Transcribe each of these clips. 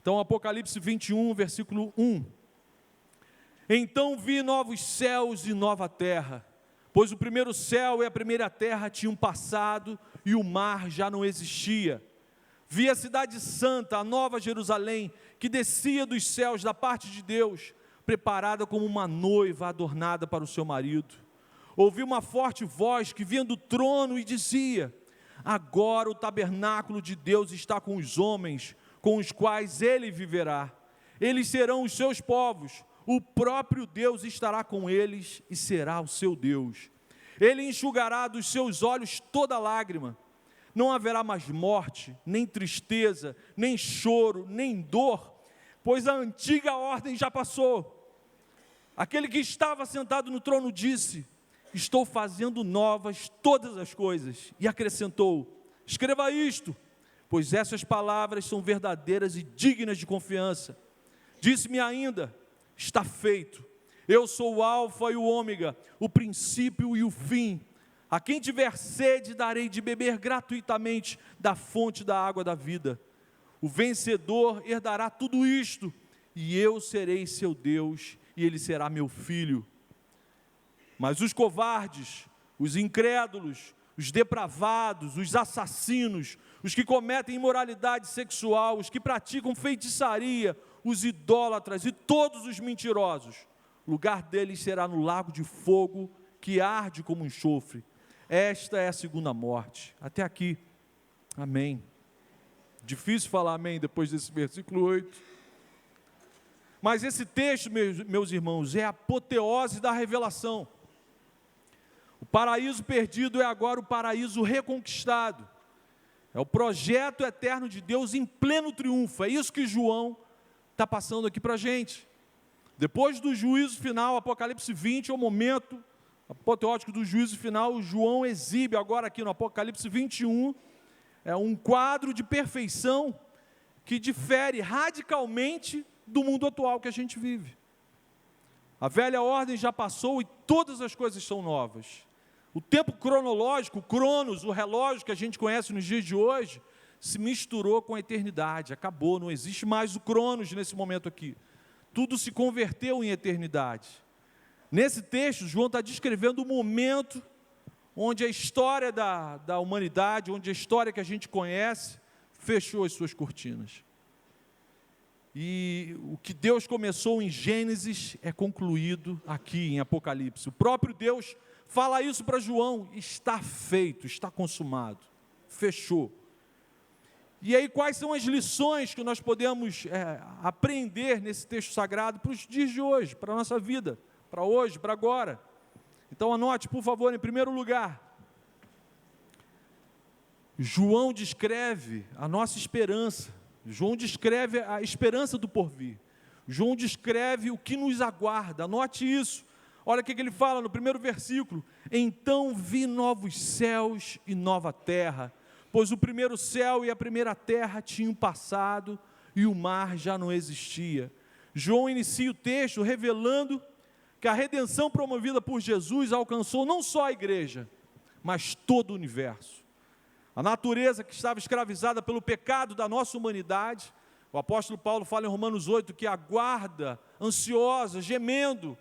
Então, Apocalipse 21, versículo 1. Então vi novos céus e nova terra, pois o primeiro céu e a primeira terra tinham passado e o mar já não existia. Vi a cidade santa, a nova Jerusalém, que descia dos céus da parte de Deus, preparada como uma noiva adornada para o seu marido. Ouvi uma forte voz que vinha do trono e dizia: agora o tabernáculo de Deus está com os homens, com os quais ele viverá. Eles serão os seus povos, o próprio Deus estará com eles e será o seu Deus. Ele enxugará dos seus olhos toda lágrima. Não haverá mais morte, nem tristeza, nem choro, nem dor, pois a antiga ordem já passou. Aquele que estava sentado no trono disse: estou fazendo novas todas as coisas. E acrescentou: escreva isto, pois essas palavras são verdadeiras e dignas de confiança. Disse-me ainda: está feito. Eu sou o Alfa e o Ômega, o princípio e o fim. A quem tiver sede, darei de beber gratuitamente da fonte da água da vida. O vencedor herdará tudo isto, e eu serei seu Deus, e ele será meu filho. Mas os covardes, os incrédulos, os depravados, os assassinos, os que cometem imoralidade sexual, os que praticam feitiçaria, os idólatras e todos os mentirosos, o lugar deles será no lago de fogo, que arde como enxofre. Esta é a segunda morte. Até aqui, amém. Difícil falar amém depois desse versículo 8. Mas esse texto, meus irmãos, é a apoteose da revelação. O paraíso perdido é agora o paraíso reconquistado. É o projeto eterno de Deus em pleno triunfo. É isso que João está passando aqui para a gente. Depois do juízo final, Apocalipse 20 é o momento apoteótico do juízo final. João exibe agora aqui no Apocalipse 21, é um quadro de perfeição que difere radicalmente do mundo atual que a gente vive. A velha ordem já passou e todas as coisas são novas. O tempo cronológico, o cronos, o relógio que a gente conhece nos dias de hoje, se misturou com a eternidade, acabou, não existe mais o cronos nesse momento aqui. Tudo se converteu em eternidade. Nesse texto, João está descrevendo o momento onde a história da humanidade, onde a história que a gente conhece, fechou as suas cortinas. E o que Deus começou em Gênesis é concluído aqui em Apocalipse. O próprio Deus fala isso para João: está feito, está consumado, fechou. E aí, quais são as lições que nós podemos aprender nesse texto sagrado para os dias de hoje, para a nossa vida, para hoje, para agora? Então anote, por favor, em primeiro lugar, João descreve a nossa esperança, João descreve a esperança do porvir, João descreve o que nos aguarda. Anote isso, olha o que ele fala no primeiro versículo: então vi novos céus e nova terra, pois o primeiro céu e a primeira terra tinham passado e o mar já não existia. João inicia o texto revelando que a redenção promovida por Jesus alcançou não só a igreja, mas todo o universo. A natureza que estava escravizada pelo pecado da nossa humanidade, o apóstolo Paulo fala em Romanos 8 que aguarda, ansiosa, gemendo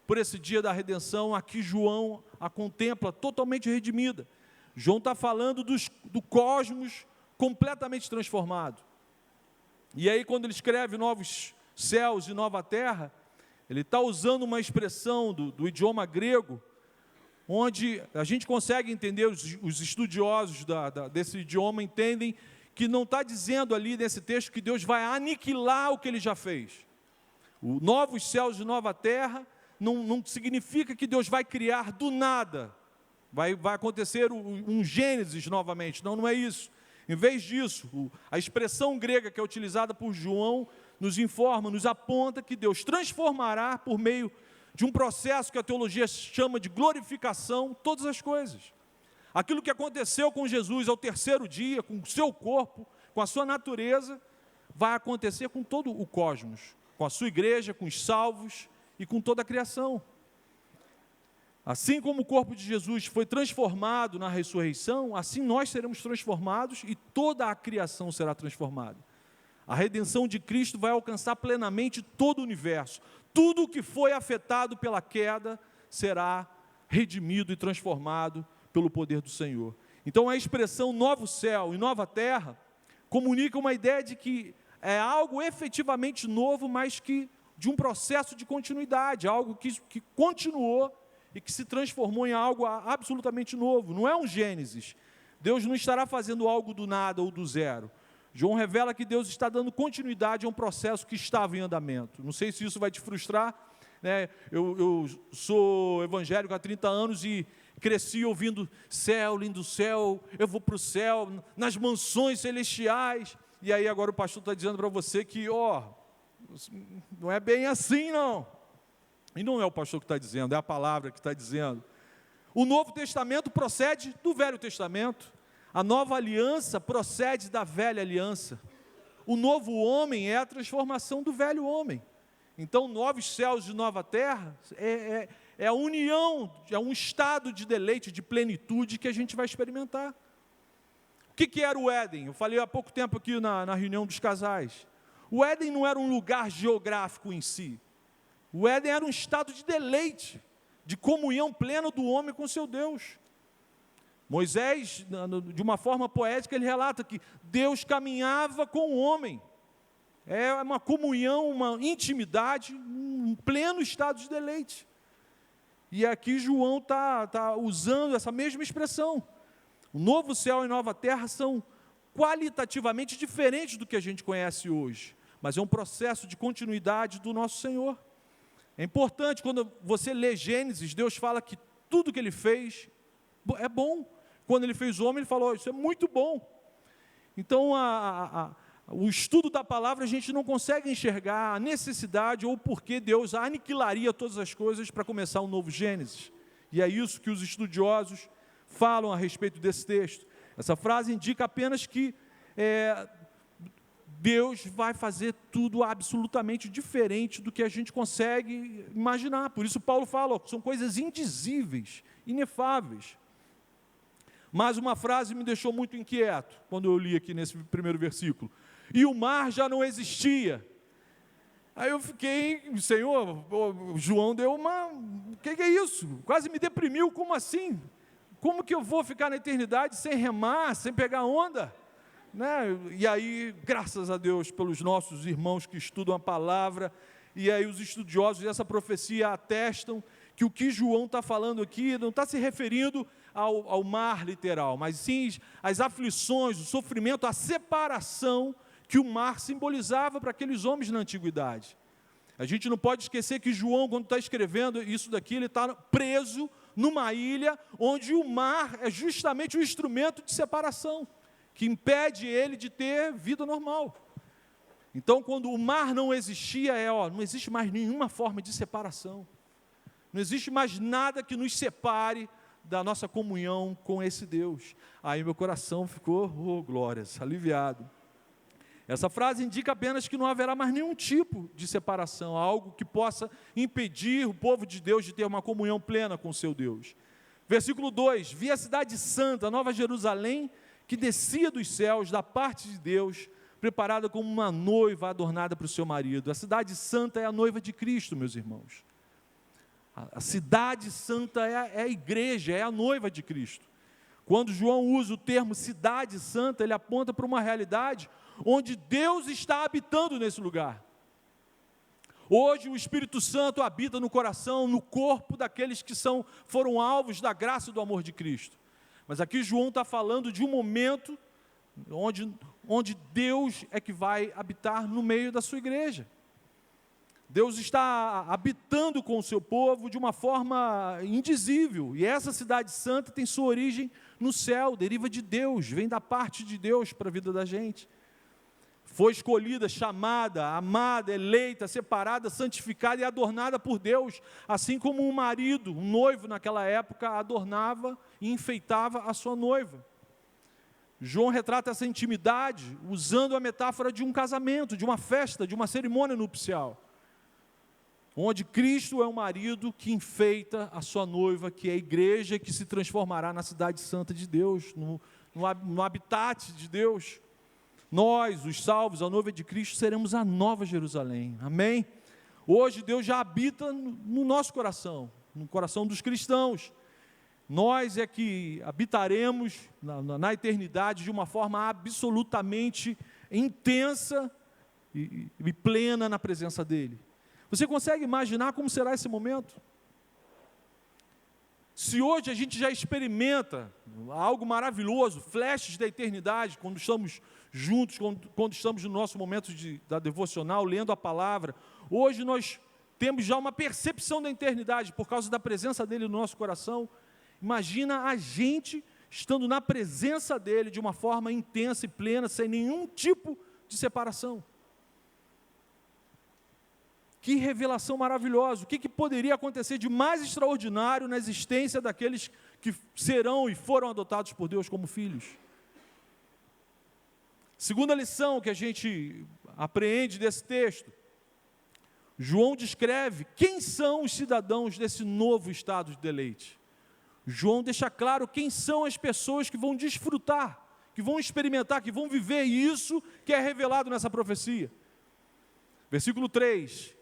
por esse dia da redenção. Aqui João a contempla totalmente redimida. João está falando do cosmos completamente transformado. E aí, quando ele escreve novos céus e nova terra, ele está usando uma expressão do idioma grego, onde a gente consegue entender, os estudiosos desse idioma entendem que não está dizendo ali nesse texto que Deus vai aniquilar o que ele já fez. O novos céus e nova terra não significa que Deus vai criar do nada, vai acontecer um Gênesis novamente. Não é isso. Em vez disso, a expressão grega que é utilizada por João nos informa, nos aponta que Deus transformará por meio de um processo que a teologia chama de glorificação, todas as coisas. Aquilo que aconteceu com Jesus ao terceiro dia, com o seu corpo, com a sua natureza, vai acontecer com todo o cosmos, com a sua igreja, com os salvos e com toda a criação. Assim como o corpo de Jesus foi transformado na ressurreição, assim nós seremos transformados e toda a criação será transformada. A redenção de Cristo vai alcançar plenamente todo o universo. Tudo o que foi afetado pela queda será redimido e transformado pelo poder do Senhor. Então a expressão novo céu e nova terra comunica uma ideia de que é algo efetivamente novo, mas que de um processo de continuidade, algo que continuou e que se transformou em algo absolutamente novo. Não é um Gênesis. Deus não estará fazendo algo do nada ou do zero. João revela que Deus está dando continuidade a um processo que estava em andamento. Não sei se isso vai te frustrar, né? Eu sou evangélico há 30 anos e cresci ouvindo céu, lindo céu, eu vou para o céu, nas mansões celestiais. E aí agora o pastor está dizendo para você que, não é bem assim não. E não é o pastor que está dizendo, é a palavra que está dizendo. O Novo Testamento procede do Velho Testamento. A nova aliança procede da velha aliança. O novo homem é a transformação do velho homem. Então, novos céus e nova terra é a união, é um estado de deleite, de plenitude que a gente vai experimentar. O que era o Éden? Eu falei há pouco tempo aqui na reunião dos casais. O Éden não era um lugar geográfico em si. O Éden era um estado de deleite, de comunhão plena do homem com seu Deus. Moisés, de uma forma poética, ele relata que Deus caminhava com o homem. É uma comunhão, uma intimidade, um pleno estado de deleite. E aqui João está usando essa mesma expressão. O novo céu e nova terra são qualitativamente diferentes do que a gente conhece hoje, mas é um processo de continuidade do nosso Senhor. É importante, quando você lê Gênesis, Deus fala que tudo que Ele fez é bom. Quando Ele fez o homem, Ele falou, isso é muito bom. Então, o estudo da palavra, a gente não consegue enxergar a necessidade ou porquê Deus aniquilaria todas as coisas para começar um novo Gênesis. E é isso que os estudiosos falam a respeito desse texto. Essa frase indica apenas que Deus vai fazer tudo absolutamente diferente do que a gente consegue imaginar. Por isso Paulo fala, são coisas indizíveis, inefáveis. Mas uma frase me deixou muito inquieto, quando eu li aqui nesse primeiro versículo. E o mar já não existia. Aí eu fiquei, Senhor, João deu o que é isso? Quase me deprimiu, como assim? Como que eu vou ficar na eternidade sem remar, sem pegar onda? Né? E aí, graças a Deus, pelos nossos irmãos que estudam a palavra, e aí os estudiosos dessa profecia atestam que o que João está falando aqui não está se referindo ao mar literal, mas sim as aflições, o sofrimento, a separação que o mar simbolizava para aqueles homens na antiguidade. A gente não pode esquecer que João, quando está escrevendo isso daqui, ele está preso numa ilha onde o mar é justamente o instrumento de separação, que impede ele de ter vida normal. Então, quando o mar não existia, não existe mais nenhuma forma de separação. Não existe mais nada que nos separe da nossa comunhão com esse Deus. Aí meu coração ficou, glórias, aliviado. Essa frase indica apenas que não haverá mais nenhum tipo de separação, algo que possa impedir o povo de Deus de ter uma comunhão plena com o seu Deus. Versículo 2, vi a cidade santa, a Nova Jerusalém, que descia dos céus, da parte de Deus, preparada como uma noiva adornada para o seu marido. A cidade santa é a noiva de Cristo, meus irmãos. A cidade santa é a igreja, é a noiva de Cristo. Quando João usa o termo cidade santa, ele aponta para uma realidade onde Deus está habitando nesse lugar. Hoje o Espírito Santo habita no coração, no corpo daqueles que foram alvos da graça e do amor de Cristo. Mas aqui João está falando de um momento onde Deus é que vai habitar no meio da sua igreja. Deus está habitando com o seu povo de uma forma indizível, e essa cidade santa tem sua origem no céu, deriva de Deus, vem da parte de Deus para a vida da gente. Foi escolhida, chamada, amada, eleita, separada, santificada e adornada por Deus, assim como um marido, um noivo naquela época adornava e enfeitava a sua noiva. João retrata essa intimidade usando a metáfora de um casamento, de uma festa, de uma cerimônia nupcial, onde Cristo é o marido que enfeita a sua noiva, que é a igreja que se transformará na cidade santa de Deus, no habitat de Deus. Nós, os salvos, a noiva de Cristo, seremos a nova Jerusalém, amém? Hoje Deus já habita no nosso coração, no coração dos cristãos. Nós é que habitaremos na eternidade de uma forma absolutamente intensa e plena na presença dEle. Você consegue imaginar como será esse momento? Se hoje a gente já experimenta algo maravilhoso, flashes da eternidade, quando estamos juntos, quando estamos no nosso momento da devocional, lendo a palavra, hoje nós temos já uma percepção da eternidade, por causa da presença dEle no nosso coração. Imagina a gente estando na presença dEle de uma forma intensa e plena, sem nenhum tipo de separação. Que revelação maravilhosa! O que poderia acontecer de mais extraordinário na existência daqueles que serão e foram adotados por Deus como filhos? Segunda lição que a gente apreende desse texto, João descreve quem são os cidadãos desse novo estado de deleite. João deixa claro quem são as pessoas que vão desfrutar, que vão experimentar, que vão viver isso que é revelado nessa profecia. Versículo 3: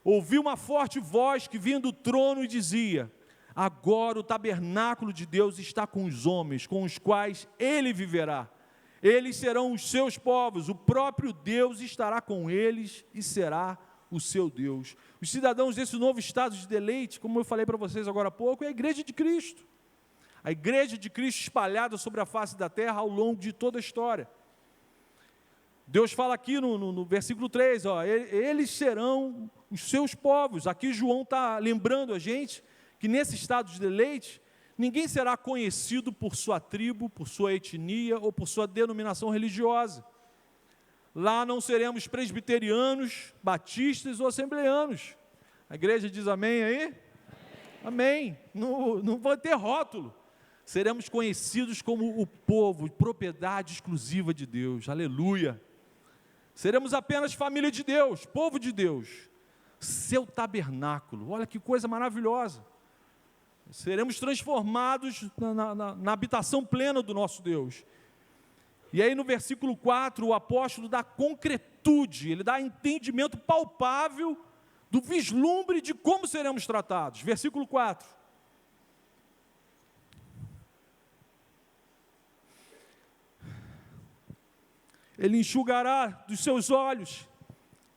ouvi uma forte voz que vinha do trono e dizia: agora o tabernáculo de Deus está com os homens, com os quais Ele viverá. Eles serão os seus povos, o próprio Deus estará com eles e será o seu Deus. Os cidadãos desse novo estado de deleite, como eu falei para vocês agora há pouco, é a igreja de Cristo. A igreja de Cristo espalhada sobre a face da terra ao longo de toda a história. Deus fala aqui no versículo 3, eles serão os seus povos. Aqui João está lembrando a gente que nesse estado de deleite, ninguém será conhecido por sua tribo, por sua etnia ou por sua denominação religiosa. Lá não seremos presbiterianos, batistas ou assembleanos. A igreja diz amém aí? Amém. Não vai ter rótulo. Seremos conhecidos como o povo, propriedade exclusiva de Deus. Aleluia. Seremos apenas família de Deus, povo de Deus. Seu tabernáculo. Olha que coisa maravilhosa. Seremos transformados na habitação plena do nosso Deus. E aí no versículo 4, o apóstolo dá concretude, ele dá entendimento palpável do vislumbre de como seremos tratados. Versículo 4. Ele enxugará dos seus olhos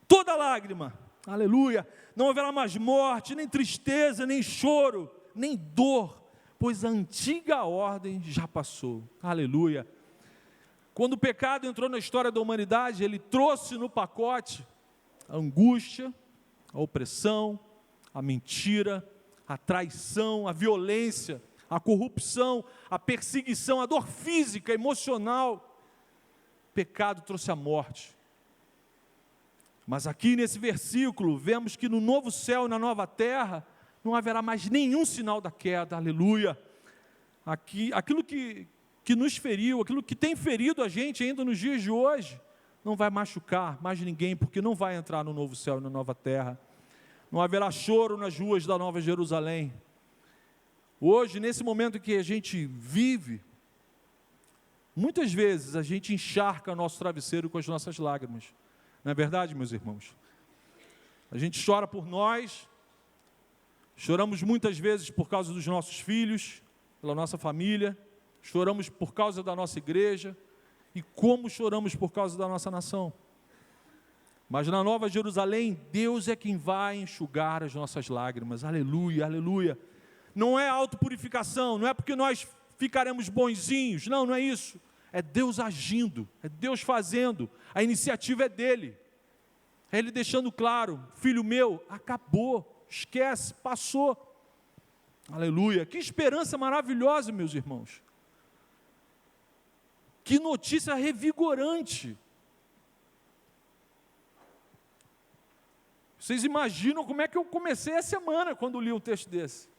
toda lágrima. Aleluia. Não haverá mais morte, nem tristeza, nem choro, nem dor, pois a antiga ordem já passou. Aleluia. Quando o pecado entrou na história da humanidade, ele trouxe no pacote a angústia, a opressão, a mentira, a traição, a violência, a corrupção, a perseguição, a dor física, emocional. O pecado trouxe a morte. Mas aqui nesse versículo, vemos que no novo céu e na nova terra, não haverá mais nenhum sinal da queda, aleluia. Aquilo que nos feriu, aquilo que tem ferido a gente ainda nos dias de hoje, não vai machucar mais ninguém, porque não vai entrar no novo céu e na nova terra. Não haverá choro nas ruas da Nova Jerusalém. Hoje, nesse momento que a gente vive, muitas vezes a gente encharca nosso travesseiro com as nossas lágrimas. Não é verdade, meus irmãos? A gente chora por nós, choramos muitas vezes por causa dos nossos filhos, pela nossa família, choramos por causa da nossa igreja, e como choramos por causa da nossa nação. Mas na Nova Jerusalém, Deus é quem vai enxugar as nossas lágrimas, aleluia, aleluia. Não é autopurificação, não é porque nós ficaremos bonzinhos, não é isso. É Deus agindo, é Deus fazendo, a iniciativa é dEle. É Ele deixando claro, filho meu, acabou, esquece, passou. Aleluia, que esperança maravilhosa, meus irmãos. Que notícia revigorante. Vocês imaginam como é que eu comecei a semana quando li um texto desse?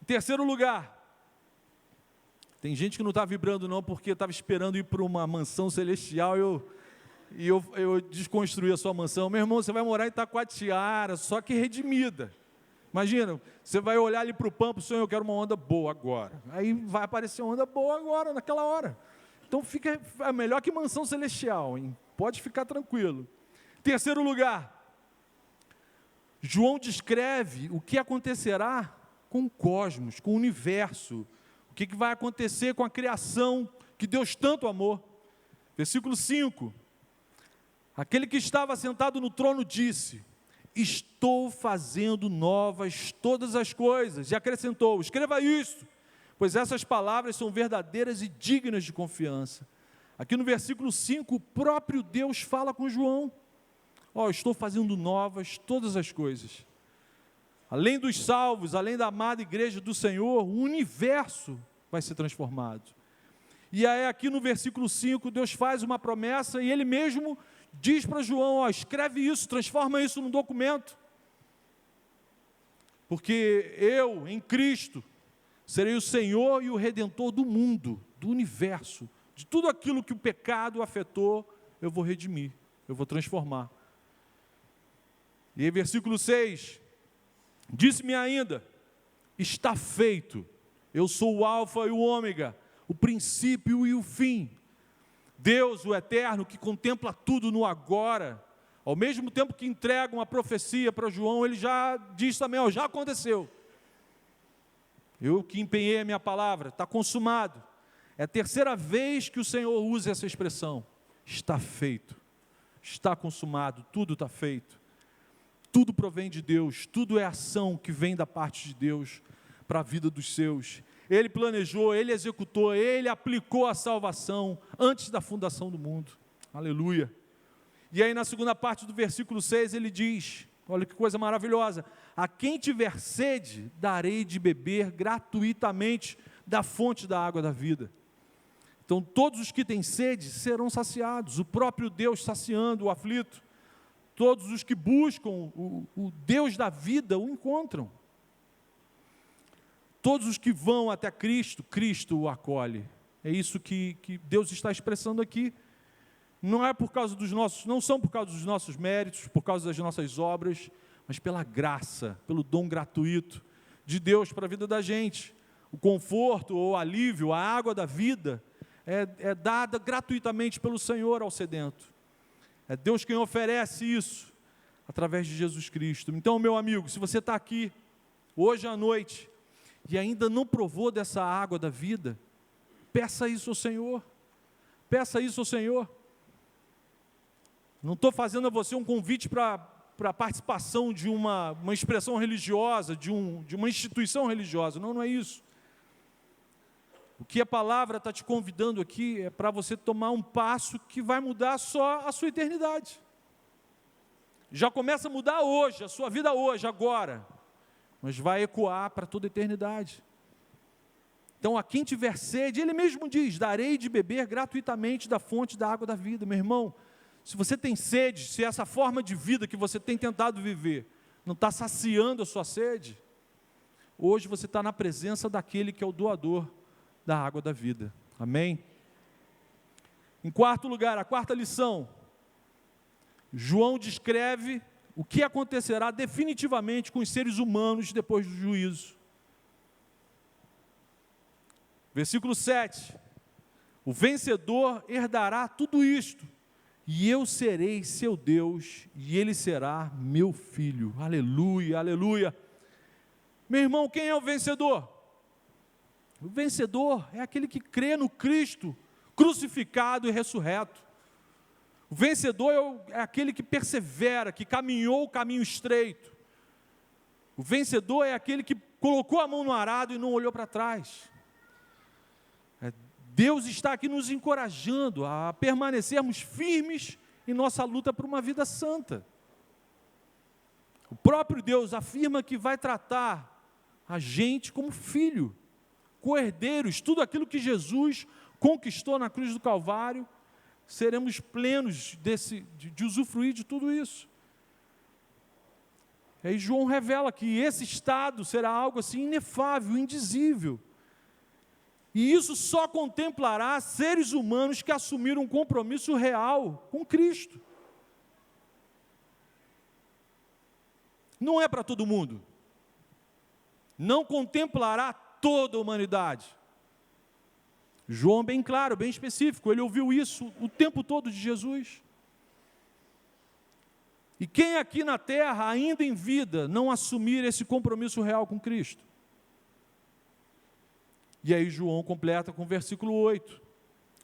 Em terceiro lugar, tem gente que não está vibrando não, porque estava esperando ir para uma mansão celestial, e eu desconstruí a sua mansão. Meu irmão, você vai morar em Taquatiara, só que redimida. Imagina, você vai olhar ali para o pampo, Senhor, eu quero uma onda boa agora. Aí vai aparecer uma onda boa agora, naquela hora. Então é melhor que mansão celestial, hein? Pode ficar tranquilo. Terceiro lugar, João descreve o que acontecerá com o cosmos, com o universo, o que vai acontecer com a criação que Deus tanto amou. Versículo 5, aquele que estava sentado no trono disse: estou fazendo novas todas as coisas, e acrescentou: escreva isso, pois essas palavras são verdadeiras e dignas de confiança. Aqui no versículo 5, o próprio Deus fala com João: estou fazendo novas todas as coisas. Além dos salvos, além da amada igreja do Senhor, o universo vai ser transformado. E aí aqui no versículo 5, Deus faz uma promessa e Ele mesmo diz para João: escreve isso, transforma isso num documento. Porque eu, em Cristo, serei o Senhor e o Redentor do mundo, do universo. De tudo aquilo que o pecado afetou, eu vou redimir, eu vou transformar. E aí versículo 6, disse-me ainda: está feito, eu sou o alfa e o ômega, o princípio e o fim. Deus, o eterno, que contempla tudo no agora, ao mesmo tempo que entrega uma profecia para João, ele já diz também: já aconteceu. Eu que empenhei a minha palavra, está consumado. É a terceira vez que o Senhor usa essa expressão: está feito, está consumado, tudo está feito. Tudo provém de Deus, tudo é ação que vem da parte de Deus para a vida dos seus. Ele planejou, Ele executou, Ele aplicou a salvação antes da fundação do mundo. Aleluia. E aí na segunda parte do versículo 6 ele diz, olha que coisa maravilhosa: a quem tiver sede, darei de beber gratuitamente da fonte da água da vida. Então todos os que têm sede serão saciados, o próprio Deus saciando o aflito. Todos os que buscam o Deus da vida o encontram. Todos os que vão até Cristo, Cristo o acolhe. É isso que Deus está expressando aqui. Não é por causa dos nossos, não são por causa dos nossos méritos, por causa das nossas obras, mas pela graça, pelo dom gratuito de Deus para a vida da gente. O conforto ou alívio, a água da vida é dada gratuitamente pelo Senhor ao sedento. É Deus quem oferece isso, através de Jesus Cristo. Então, meu amigo, se você está aqui, hoje à noite, e ainda não provou dessa água da vida, peça isso ao Senhor. Peça isso ao Senhor. Não estou fazendo a você um convite para a participação de uma expressão religiosa, de uma instituição religiosa. Não é isso. O que a palavra está te convidando aqui é para você tomar um passo que vai mudar só a sua eternidade. Já começa a mudar hoje, a sua vida hoje, agora, mas vai ecoar para toda a eternidade. Então, a quem tiver sede, ele mesmo diz: darei de beber gratuitamente da fonte da água da vida. Meu irmão, se você tem sede, se essa forma de vida que você tem tentado viver não está saciando a sua sede, hoje você está na presença daquele que é o doador da água da vida. Amém? Em quarto lugar, a quarta lição, João descreve o que acontecerá definitivamente com os seres humanos depois do juízo. Versículo 7, o vencedor herdará tudo isto, e eu serei seu Deus, e ele será meu filho. Aleluia, aleluia. Meu irmão, quem é o vencedor? O vencedor é aquele que crê no Cristo crucificado e ressurreto. O vencedor é aquele que persevera, que caminhou o caminho estreito. O vencedor é aquele que colocou a mão no arado e não olhou para trás. Deus está aqui nos encorajando a permanecermos firmes em nossa luta por uma vida santa. O próprio Deus afirma que vai tratar a gente como filho, co-herdeiros, tudo aquilo que Jesus conquistou na cruz do Calvário, seremos plenos de usufruir de tudo isso. E aí João revela que esse estado será algo assim inefável, indizível. E isso só contemplará seres humanos que assumiram um compromisso real com Cristo. Não é para todo mundo. Não contemplará toda a humanidade. João bem claro, bem específico, ele ouviu isso o tempo todo de Jesus. E quem aqui na terra, ainda em vida, não assumir esse compromisso real com Cristo? E aí João completa com o versículo 8.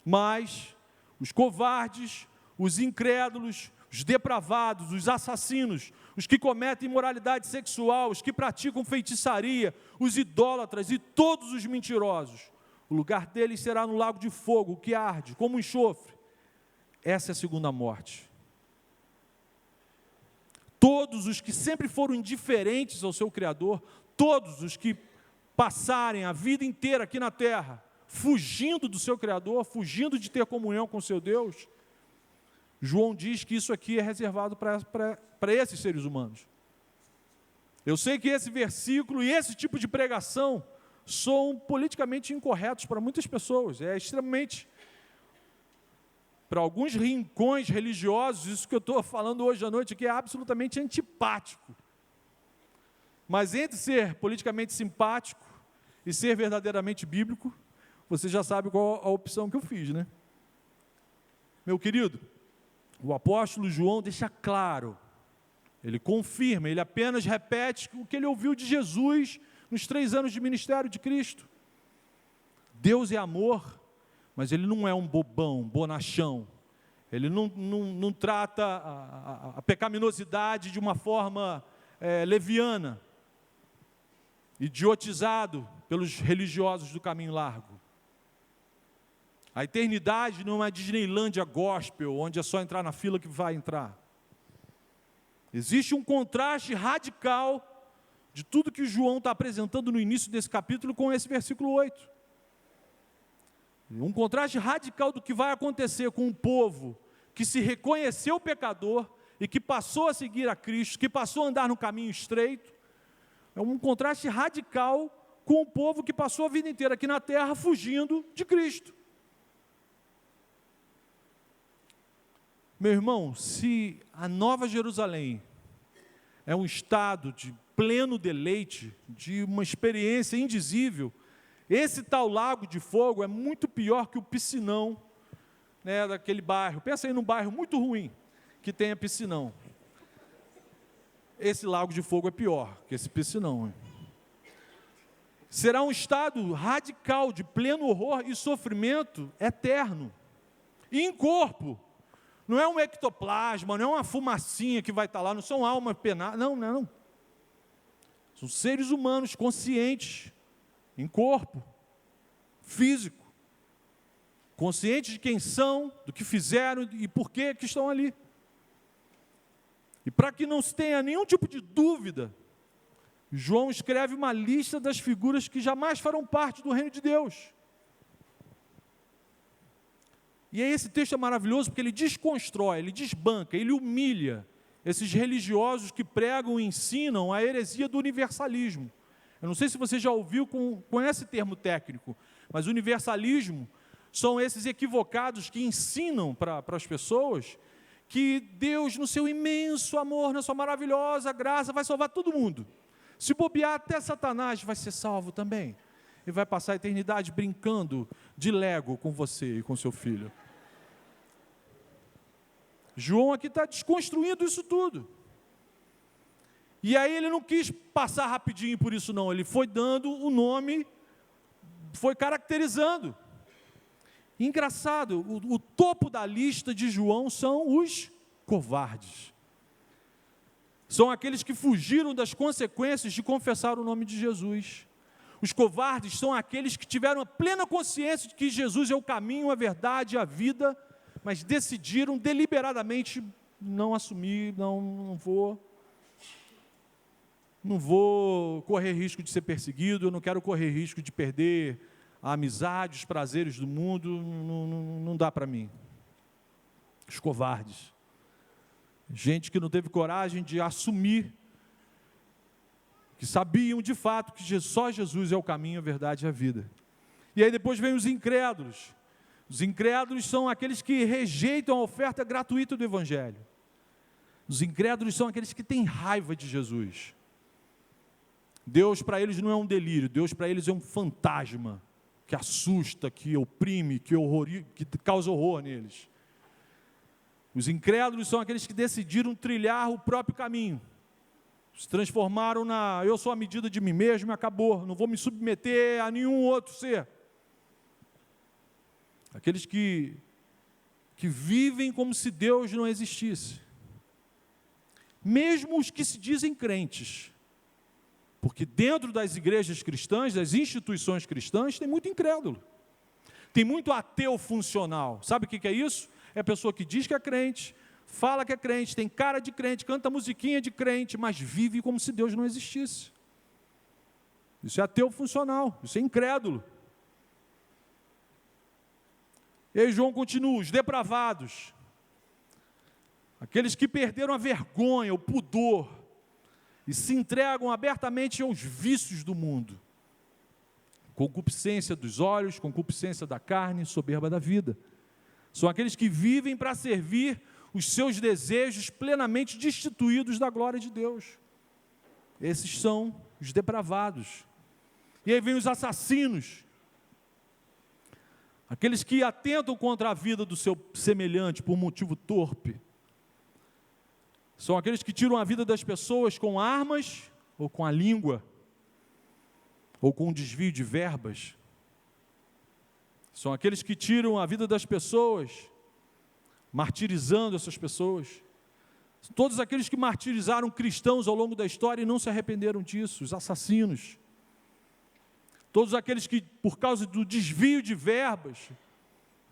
Mas os covardes, os incrédulos, os depravados, os assassinos, os que cometem imoralidade sexual, os que praticam feitiçaria, os idólatras e todos os mentirosos, o lugar deles será no lago de fogo, que arde, como um enxofre. Essa é a segunda morte. Todos os que sempre foram indiferentes ao seu Criador, todos os que passarem a vida inteira aqui na terra, fugindo do seu Criador, fugindo de ter comunhão com o seu Deus, João diz que isso aqui é reservado para esses seres humanos. Eu sei que esse versículo e esse tipo de pregação são politicamente incorretos para muitas pessoas, é extremamente, para alguns rincões religiosos, isso que eu estou falando hoje à noite aqui é absolutamente antipático. Mas entre ser politicamente simpático e ser verdadeiramente bíblico, você já sabe qual a opção que eu fiz, né? Meu querido, o apóstolo João deixa claro, ele confirma, ele apenas repete o que ele ouviu de Jesus nos 3 anos de ministério de Cristo. Deus é amor, mas Ele não é um bobão, bonachão. Ele não trata a pecaminosidade de uma forma leviana, idiotizado pelos religiosos do caminho largo. A eternidade não é Disneylândia gospel, onde é só entrar na fila que vai entrar. Existe um contraste radical de tudo que João está apresentando no início desse capítulo com esse versículo 8. Um contraste radical do que vai acontecer com um povo que se reconheceu pecador e que passou a seguir a Cristo, que passou a andar no caminho estreito. É um contraste radical com o povo que passou a vida inteira aqui na terra fugindo de Cristo. Meu irmão, se a Nova Jerusalém é um estado de pleno deleite, de uma experiência indizível, esse tal lago de fogo é muito pior que o piscinão, né, daquele bairro. Pensa aí num bairro muito ruim, que tenha piscinão. Esse lago de fogo é pior que esse piscinão. Será um estado radical de pleno horror e sofrimento eterno. E em corpo. Não é um ectoplasma, não é uma fumacinha que vai estar lá, não são almas penadas, não. São seres humanos conscientes, em corpo, físico, conscientes de quem são, do que fizeram e por que estão ali. E para que não se tenha nenhum tipo de dúvida, João escreve uma lista das figuras que jamais farão parte do reino de Deus. E aí esse texto é maravilhoso porque ele desconstrói, ele desbanca, ele humilha esses religiosos que pregam e ensinam a heresia do universalismo. Eu não sei se você já ouviu com esse termo técnico, mas universalismo são esses equivocados que ensinam para as pessoas que Deus, no seu imenso amor, na sua maravilhosa graça, vai salvar todo mundo. Se bobear, até Satanás vai ser salvo também. E vai passar a eternidade brincando de Lego com você e com seu filho. João aqui está desconstruindo isso tudo. E aí ele não quis passar rapidinho por isso não, ele foi dando o nome, foi caracterizando. Engraçado, o topo da lista de João são os covardes. São aqueles que fugiram das consequências de confessar o nome de Jesus. Os covardes são aqueles que tiveram a plena consciência de que Jesus é o caminho, a verdade e a vida, mas decidiram deliberadamente não assumir, não vou correr risco de ser perseguido, eu não quero correr risco de perder a amizade, os prazeres do mundo, não dá para mim. Os covardes. Gente que não teve coragem de assumir, que sabiam de fato que só Jesus é o caminho, a verdade e a vida. E aí depois vem os incrédulos. Os incrédulos são aqueles que rejeitam a oferta gratuita do Evangelho. Os incrédulos são aqueles que têm raiva de Jesus. Deus para eles não é um delírio, Deus para eles é um fantasma que assusta, que oprime, que causa horror neles. Os incrédulos são aqueles que decidiram trilhar o próprio caminho. Se transformaram eu sou a medida de mim mesmo e acabou, não vou me submeter a nenhum outro ser. Aqueles que vivem como se Deus não existisse. Mesmo os que se dizem crentes. Porque dentro das igrejas cristãs, das instituições cristãs, tem muito incrédulo. Tem muito ateu funcional. Sabe o que é isso? É a pessoa que diz que é crente, fala que é crente, tem cara de crente, canta musiquinha de crente, mas vive como se Deus não existisse. Isso é ateu funcional, isso é incrédulo. E aí João continua, os depravados, aqueles que perderam a vergonha, o pudor, e se entregam abertamente aos vícios do mundo. Concupiscência dos olhos, concupiscência da carne, soberba da vida. São aqueles que vivem para servir os seus desejos plenamente destituídos da glória de Deus. Esses são os depravados. E aí vem os assassinos. Aqueles que atentam contra a vida do seu semelhante por um motivo torpe. São aqueles que tiram a vida das pessoas com armas ou com a língua, ou com um desvio de verbas. São aqueles que tiram a vida das pessoas, martirizando essas pessoas. Todos aqueles que martirizaram cristãos ao longo da história e não se arrependeram disso, os assassinos. Todos aqueles que, por causa do desvio de verbas,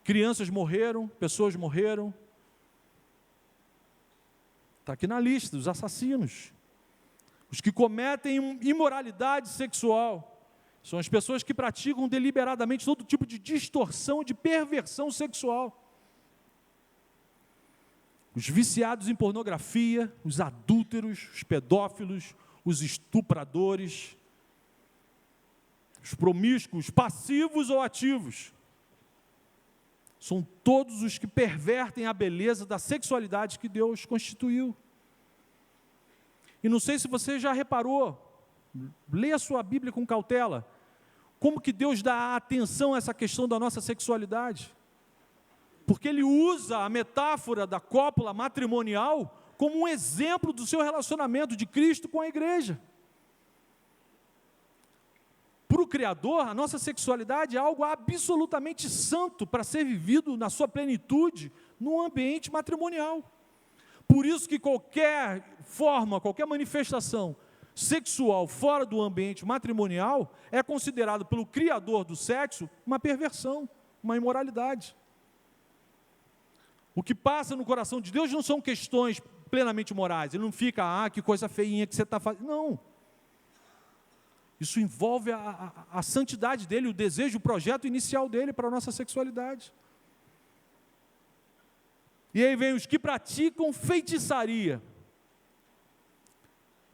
crianças morreram, pessoas morreram. Está aqui na lista, os assassinos. Os que cometem imoralidade sexual. São as pessoas que praticam deliberadamente todo tipo de distorção, de perversão sexual. Os viciados em pornografia, os adúlteros, os pedófilos, os estupradores, os promíscuos, passivos ou ativos. São todos os que pervertem a beleza da sexualidade que Deus constituiu. E não sei se você já reparou, leia a sua Bíblia com cautela, como que Deus dá atenção a essa questão da nossa sexualidade. Porque Ele usa a metáfora da cópula matrimonial como um exemplo do seu relacionamento de Cristo com a igreja. Para o Criador, a nossa sexualidade é algo absolutamente santo para ser vivido na sua plenitude no ambiente matrimonial. Por isso que qualquer forma, qualquer manifestação sexual fora do ambiente matrimonial é considerado pelo Criador do sexo uma perversão, uma imoralidade. O que passa no coração de Deus não são questões plenamente morais. Ele não fica, que coisa feinha que você está fazendo. Não. Isso envolve a santidade dele, o desejo, o projeto inicial dele para a nossa sexualidade. E aí vem os que praticam feitiçaria.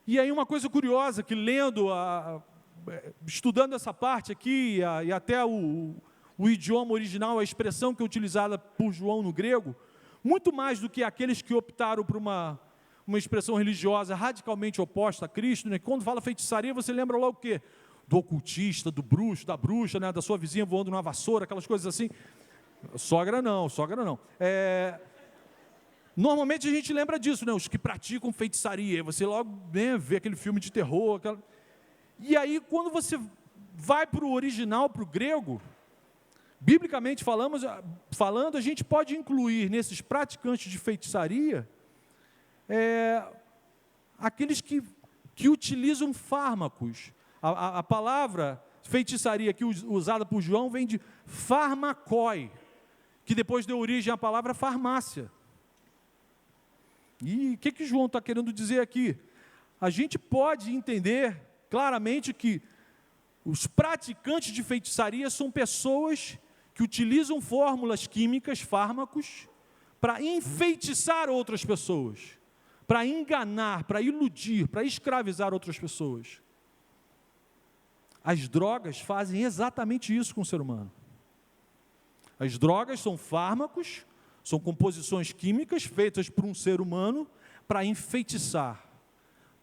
E aí uma coisa curiosa, que lendo, estudando essa parte aqui, e até o idioma original, a expressão que é utilizada por João no grego, muito mais do que aqueles que optaram por uma expressão religiosa radicalmente oposta a Cristo, né? Quando fala feitiçaria, você lembra logo o quê? Do ocultista, do bruxo, da bruxa, né? Da sua vizinha voando numa vassoura, aquelas coisas assim. Sogra não. Normalmente a gente lembra disso, né? Os que praticam feitiçaria, você logo, né, vê aquele filme de terror. E aí, quando você vai para o original, para o grego, biblicamente falando, a gente pode incluir nesses praticantes de feitiçaria aqueles que utilizam fármacos. A palavra feitiçaria aqui usada por João vem de farmakoi, que depois deu origem à palavra farmácia. E o que João está querendo dizer aqui? A gente pode entender claramente que os praticantes de feitiçaria são pessoas que utilizam fórmulas químicas, fármacos, para enfeitiçar outras pessoas, para enganar, para iludir, para escravizar outras pessoas. As drogas fazem exatamente isso com o ser humano. As drogas são fármacos, são composições químicas feitas por um ser humano para enfeitiçar,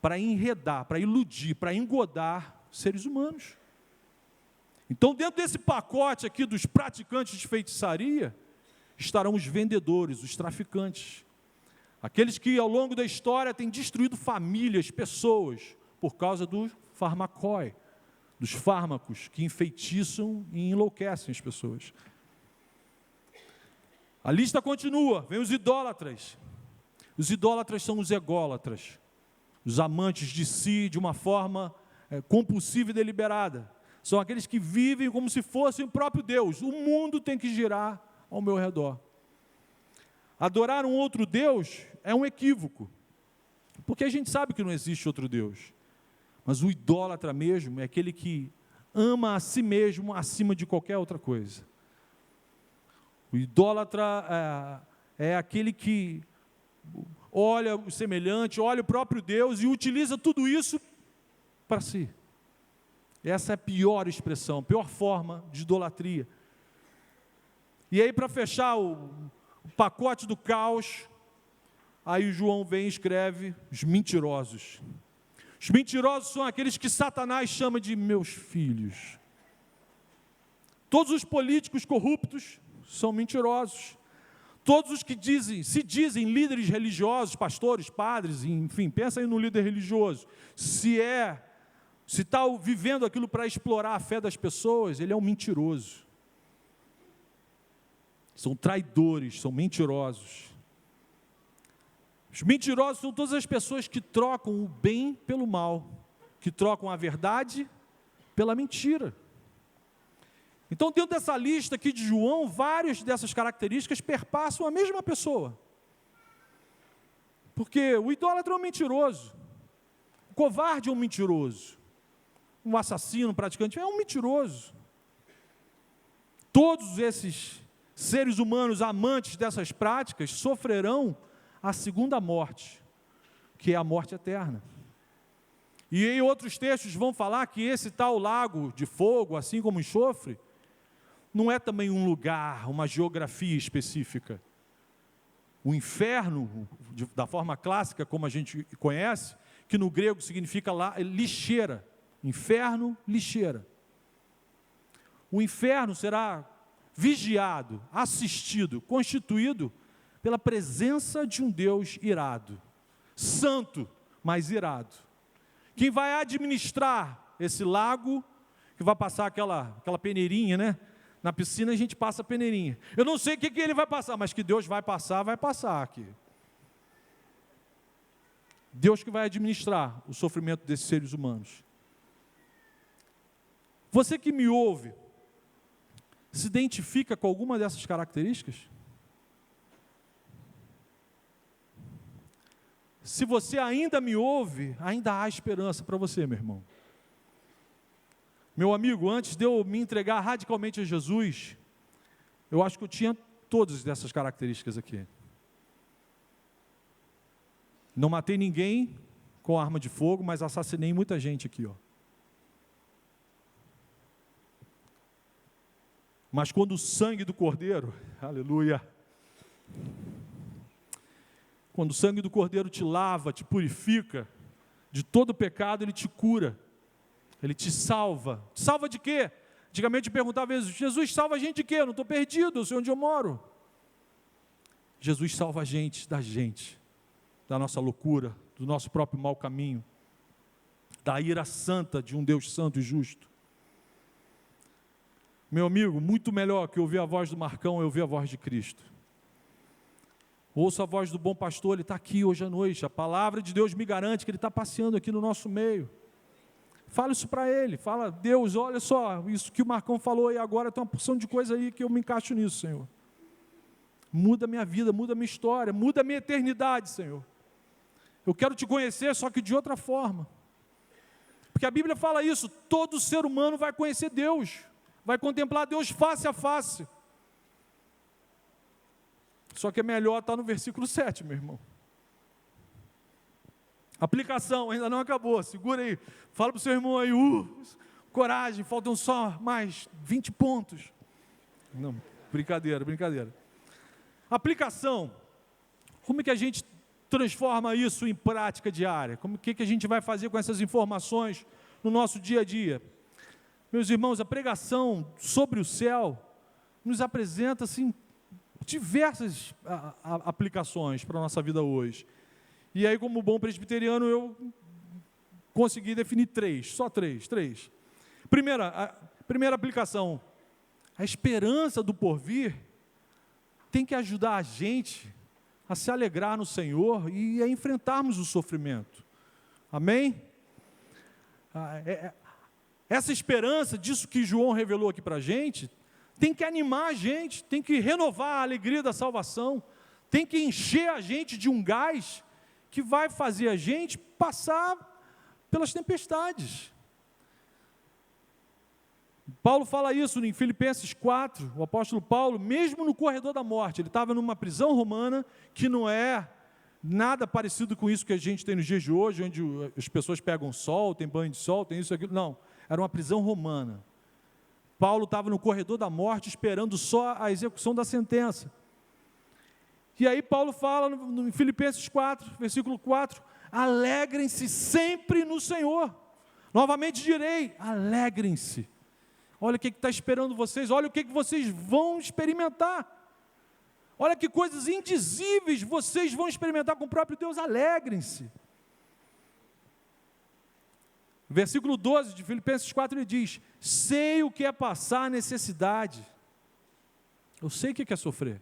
para enredar, para iludir, para engodar seres humanos. Então, dentro desse pacote aqui dos praticantes de feitiçaria, estarão os vendedores, os traficantes, aqueles que ao longo da história têm destruído famílias, pessoas, por causa do farmacói, dos fármacos que enfeitiçam e enlouquecem as pessoas. A lista continua, vem os idólatras. Os idólatras são os ególatras, os amantes de si de uma forma compulsiva e deliberada. São aqueles que vivem como se fossem o próprio Deus. O mundo tem que girar ao meu redor. Adorar um outro Deus é um equívoco, porque a gente sabe que não existe outro Deus. Mas o idólatra mesmo é aquele que ama a si mesmo acima de qualquer outra coisa. O idólatra é aquele que olha o semelhante, olha o próprio Deus e utiliza tudo isso para si. Essa é a pior expressão, a pior forma de idolatria. E aí, para fechar o pacote do caos, aí o João vem e escreve os mentirosos. Os mentirosos são aqueles que Satanás chama de meus filhos. Todos os políticos corruptos são mentirosos. Todos os que se dizem líderes religiosos, pastores, padres, enfim, pensa aí no líder religioso. Se está vivendo aquilo para explorar a fé das pessoas, ele é um mentiroso. São traidores, são mentirosos. Os mentirosos são todas as pessoas que trocam o bem pelo mal, que trocam a verdade pela mentira. Então, dentro dessa lista aqui de João, várias dessas características perpassam a mesma pessoa. Porque o idólatra é um mentiroso, o covarde é um mentiroso, um assassino, um praticante é um mentiroso. Todos esses seres humanos amantes dessas práticas sofrerão a segunda morte, que é a morte eterna. E em outros textos vão falar que esse tal lago de fogo, assim como enxofre, não é também um lugar, uma geografia específica. O inferno, da forma clássica como a gente conhece, que no grego significa lixeira. Inferno, lixeira. O inferno será vigiado, assistido, constituído pela presença de um Deus irado, santo, mas irado. Quem vai administrar esse lago, que vai passar aquela peneirinha, né? Na piscina a gente passa a peneirinha. Eu não sei o que ele vai passar, mas que Deus vai passar aqui. Deus que vai administrar o sofrimento desses seres humanos. Você que me ouve, se identifica com alguma dessas características? Se você ainda me ouve, ainda há esperança para você, meu irmão. Meu amigo, antes de eu me entregar radicalmente a Jesus, eu acho que eu tinha todas dessas características aqui. Não matei ninguém com arma de fogo, mas assassinei muita gente aqui, ó. Mas quando o sangue do Cordeiro, aleluia, quando o sangue do Cordeiro te lava, te purifica de todo pecado, ele te cura, ele te salva. Salva de quê? Antigamente eu perguntava a Jesus, Jesus salva a gente de quê? Eu não estou perdido, eu sei onde eu moro. Jesus salva a gente, da nossa loucura, do nosso próprio mau caminho, da ira santa de um Deus santo e justo. Meu amigo, muito melhor que ouvir a voz do Marcão é ouvir a voz de Cristo. Ouça a voz do bom pastor, ele está aqui hoje à noite. A palavra de Deus me garante que ele está passeando aqui no nosso meio. Fala isso para ele, fala, Deus, olha só, isso que o Marcão falou aí agora, tem uma porção de coisa aí que eu me encaixo nisso, Senhor. Muda a minha vida, muda a minha história, muda a minha eternidade, Senhor. Eu quero te conhecer, só que de outra forma. Porque a Bíblia fala isso, todo ser humano vai conhecer Deus, vai contemplar Deus face a face. Só que é melhor estar no versículo 7, meu irmão. Aplicação, ainda não acabou, segura aí. Fala para o seu irmão aí, coragem, faltam só mais 20 pontos. Não, brincadeira. Aplicação, como é que a gente transforma isso em prática diária? O que a gente vai fazer com essas informações no nosso dia a dia? Meus irmãos, a pregação sobre o céu nos apresenta, assim, diversas aplicações para a nossa vida hoje. E aí, como bom presbiteriano, eu consegui definir só três. Primeira aplicação, a esperança do porvir tem que ajudar a gente a se alegrar no Senhor e a enfrentarmos o sofrimento. Amém? Essa esperança, disso que João revelou aqui para a gente, tem que animar a gente, tem que renovar a alegria da salvação, tem que encher a gente de um gás que vai fazer a gente passar pelas tempestades. Paulo fala isso em Filipenses 4, o apóstolo Paulo, mesmo no corredor da morte, ele estava numa prisão romana, que não é nada parecido com isso que a gente tem nos dias de hoje, onde as pessoas pegam sol, tem banho de sol, tem isso, aquilo, não, era uma prisão romana. Paulo estava no corredor da morte, esperando só a execução da sentença. E aí Paulo fala em Filipenses 4, versículo 4, alegrem-se sempre no Senhor. Novamente direi, alegrem-se. Olha o que está esperando vocês, olha o que vocês vão experimentar. Olha que coisas indizíveis vocês vão experimentar com o próprio Deus, alegrem-se. Versículo 12 de Filipenses 4, ele diz, sei o que é passar necessidade. Eu sei o que é sofrer.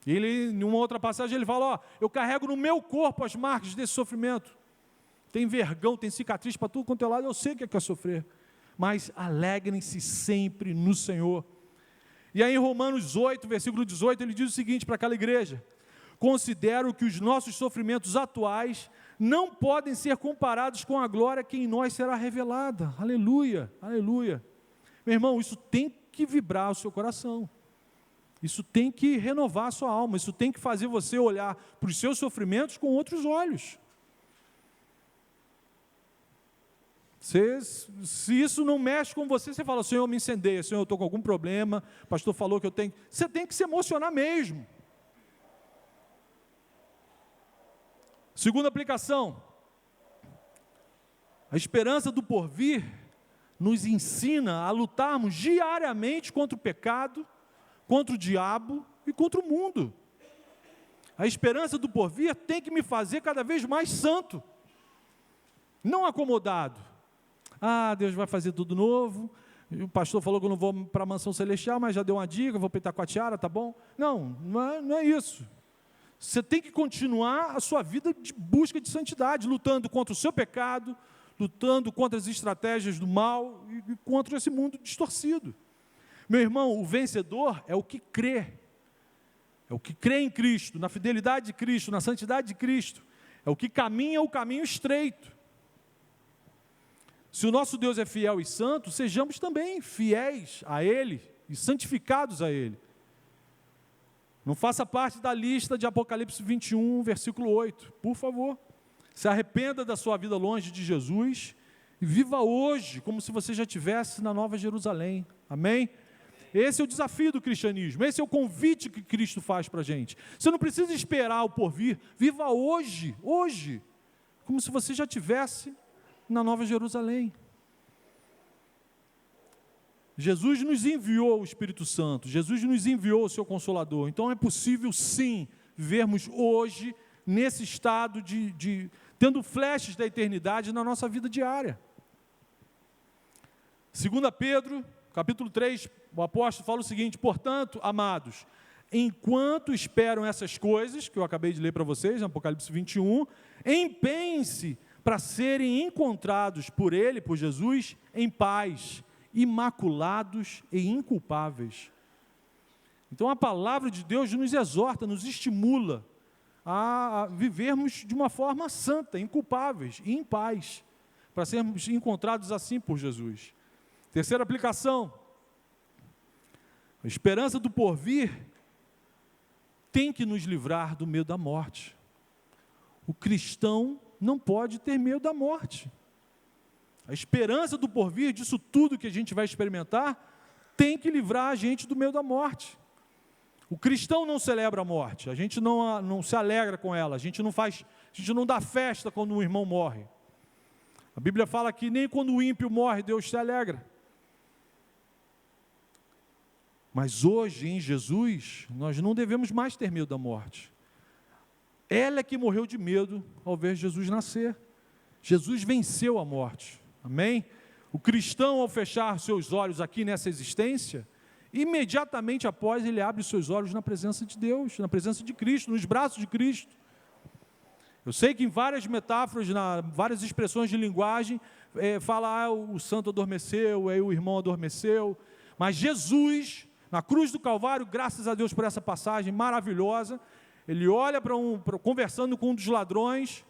E ele, em uma outra passagem, ele fala, eu carrego no meu corpo as marcas desse sofrimento. Tem vergão, tem cicatriz para tudo quanto é lado, eu sei o que é sofrer. Mas alegrem-se sempre no Senhor. E aí em Romanos 8, versículo 18, ele diz o seguinte para aquela igreja, considero que os nossos sofrimentos atuais não podem ser comparados com a glória que em nós será revelada. Aleluia, aleluia. Meu irmão, isso tem que vibrar o seu coração. Isso tem que renovar a sua alma. Isso tem que fazer você olhar para os seus sofrimentos com outros olhos. Se isso não mexe com você, você fala, Senhor, me incendeia, Senhor, eu estou com algum problema, o pastor falou que eu tenho... Você tem que se emocionar mesmo. Segunda aplicação, a esperança do porvir nos ensina a lutarmos diariamente contra o pecado, contra o diabo e contra o mundo. A esperança do porvir tem que me fazer cada vez mais santo, não acomodado. Deus vai fazer tudo novo, o pastor falou que eu não vou para a mansão celestial, mas já deu uma dica, vou peitar com a tiara, tá bom? Não é isso. Você tem que continuar a sua vida de busca de santidade, lutando contra o seu pecado, lutando contra as estratégias do mal e contra esse mundo distorcido. Meu irmão, o vencedor é o que crê. É o que crê em Cristo, na fidelidade de Cristo, na santidade de Cristo. É o que caminha o caminho estreito. Se o nosso Deus é fiel e santo, sejamos também fiéis a Ele e santificados a Ele. Não faça parte da lista de Apocalipse 21, versículo 8, por favor. Se arrependa da sua vida longe de Jesus e viva hoje como se você já estivesse na Nova Jerusalém. Amém? Esse é o desafio do cristianismo, esse é o convite que Cristo faz para a gente. Você não precisa esperar o porvir, viva hoje, como se você já estivesse na Nova Jerusalém. Jesus nos enviou o Espírito Santo, Jesus nos enviou o seu Consolador, então é possível sim, vivermos hoje nesse estado tendo flashes da eternidade na nossa vida diária. 2 Pedro, capítulo 3, o apóstolo fala o seguinte, portanto, amados, enquanto esperam essas coisas, que eu acabei de ler para vocês, no Apocalipse 21, empenhem-se para serem encontrados por Ele, por Jesus, em paz, imaculados e inculpáveis. Então a palavra de Deus nos exorta, nos estimula a vivermos de uma forma santa, inculpáveis e em paz, para sermos encontrados assim por Jesus. Terceira aplicação, a esperança do porvir tem que nos livrar do medo da morte. O cristão não pode ter medo da morte. A esperança do porvir, disso tudo que a gente vai experimentar, tem que livrar a gente do medo da morte. O cristão não celebra a morte, a gente não se alegra com ela, a gente não dá festa quando um irmão morre. A Bíblia fala que nem quando o ímpio morre, Deus se alegra. Mas hoje, em Jesus, nós não devemos mais ter medo da morte. Ela é que morreu de medo ao ver Jesus nascer. Jesus venceu a morte. Amém? O cristão, ao fechar seus olhos aqui nessa existência, imediatamente após ele abre os seus olhos na presença de Deus, na presença de Cristo, nos braços de Cristo. Eu sei que em várias metáforas, várias expressões de linguagem, fala, o santo adormeceu, aí o irmão adormeceu, mas Jesus, na cruz do Calvário, graças a Deus por essa passagem maravilhosa, ele olha conversando com um dos ladrões,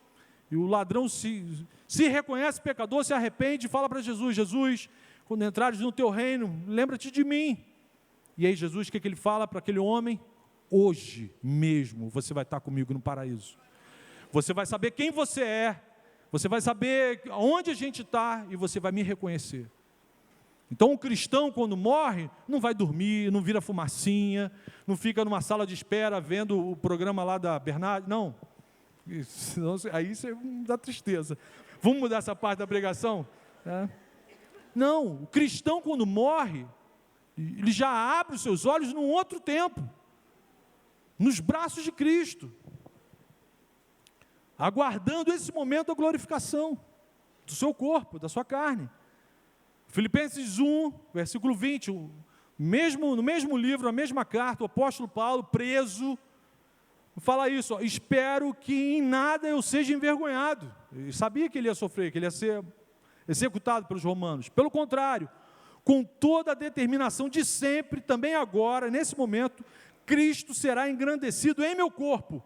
e o ladrão se reconhece pecador, se arrepende e fala para Jesus, Jesus, quando entrares no teu reino, lembra-te de mim. E aí Jesus, o que ele fala para aquele homem? Hoje mesmo você vai estar comigo no paraíso. Você vai saber quem você é, você vai saber onde a gente está e você vai me reconhecer. Então, um cristão, quando morre, não vai dormir, não vira fumacinha, não fica numa sala de espera vendo o programa lá da Bernardo, não. Aí isso dá tristeza. Vamos mudar essa parte da pregação? Não, o cristão, quando morre, ele já abre os seus olhos num outro tempo, nos braços de Cristo, aguardando esse momento da glorificação do seu corpo, da sua carne. Filipenses 1, versículo 20, no mesmo livro, a mesma carta, o apóstolo Paulo, preso, fala isso, espero que em nada eu seja envergonhado. Ele sabia que ele ia sofrer, que ele ia ser executado pelos romanos. Pelo contrário, com toda a determinação de sempre, também agora, nesse momento, Cristo será engrandecido em meu corpo,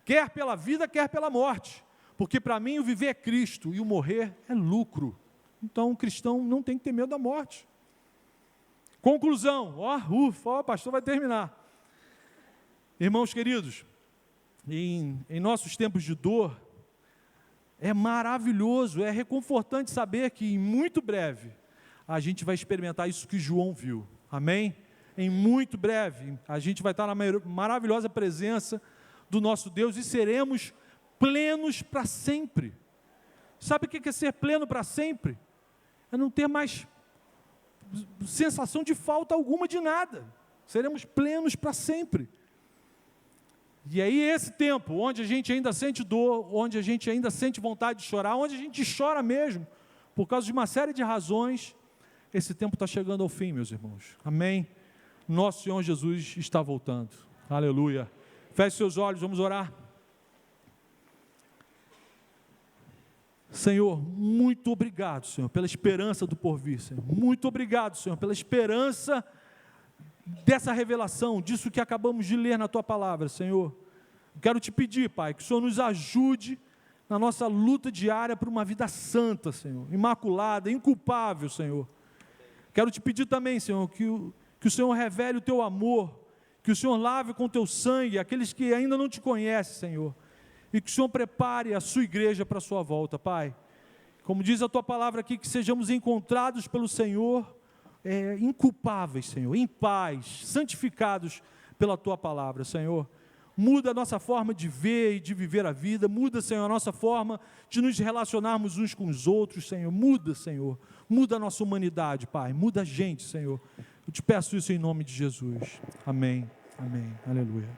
quer pela vida, quer pela morte. Porque para mim o viver é Cristo e o morrer é lucro. Então, um cristão não tem que ter medo da morte. Conclusão, o pastor vai terminar. Irmãos queridos, em nossos tempos de dor, é maravilhoso, é reconfortante saber que em muito breve a gente vai experimentar isso que João viu. Amém? Em muito breve a gente vai estar na maravilhosa presença do nosso Deus e seremos plenos para sempre. Sabe o que é ser pleno para sempre? É não ter mais sensação de falta alguma de nada. Seremos plenos para sempre. E aí esse tempo, onde a gente ainda sente dor, onde a gente ainda sente vontade de chorar, onde a gente chora mesmo, por causa de uma série de razões, esse tempo está chegando ao fim, meus irmãos. Amém? Nosso Senhor Jesus está voltando. Aleluia. Feche seus olhos, vamos orar. Senhor, muito obrigado, Senhor, pela esperança do porvir, Senhor. Muito obrigado, Senhor, pela esperança dessa revelação, disso que acabamos de ler na Tua palavra, Senhor. Quero Te pedir, Pai, que o Senhor nos ajude na nossa luta diária por uma vida santa, Senhor, imaculada, inculpável, Senhor. Quero Te pedir também, Senhor, que o Senhor revele o Teu amor, que o Senhor lave com o Teu sangue aqueles que ainda não Te conhecem, Senhor. E que o Senhor prepare a sua igreja para a sua volta, Pai. Como diz a Tua palavra aqui, que sejamos encontrados pelo Senhor, inculpáveis, Senhor, em paz, santificados pela Tua palavra, Senhor. Muda a nossa forma de ver e de viver a vida, muda, Senhor, a nossa forma de nos relacionarmos uns com os outros, Senhor. Muda, Senhor, muda a nossa humanidade, Pai, muda a gente, Senhor. Eu Te peço isso em nome de Jesus. Amém, amém, aleluia.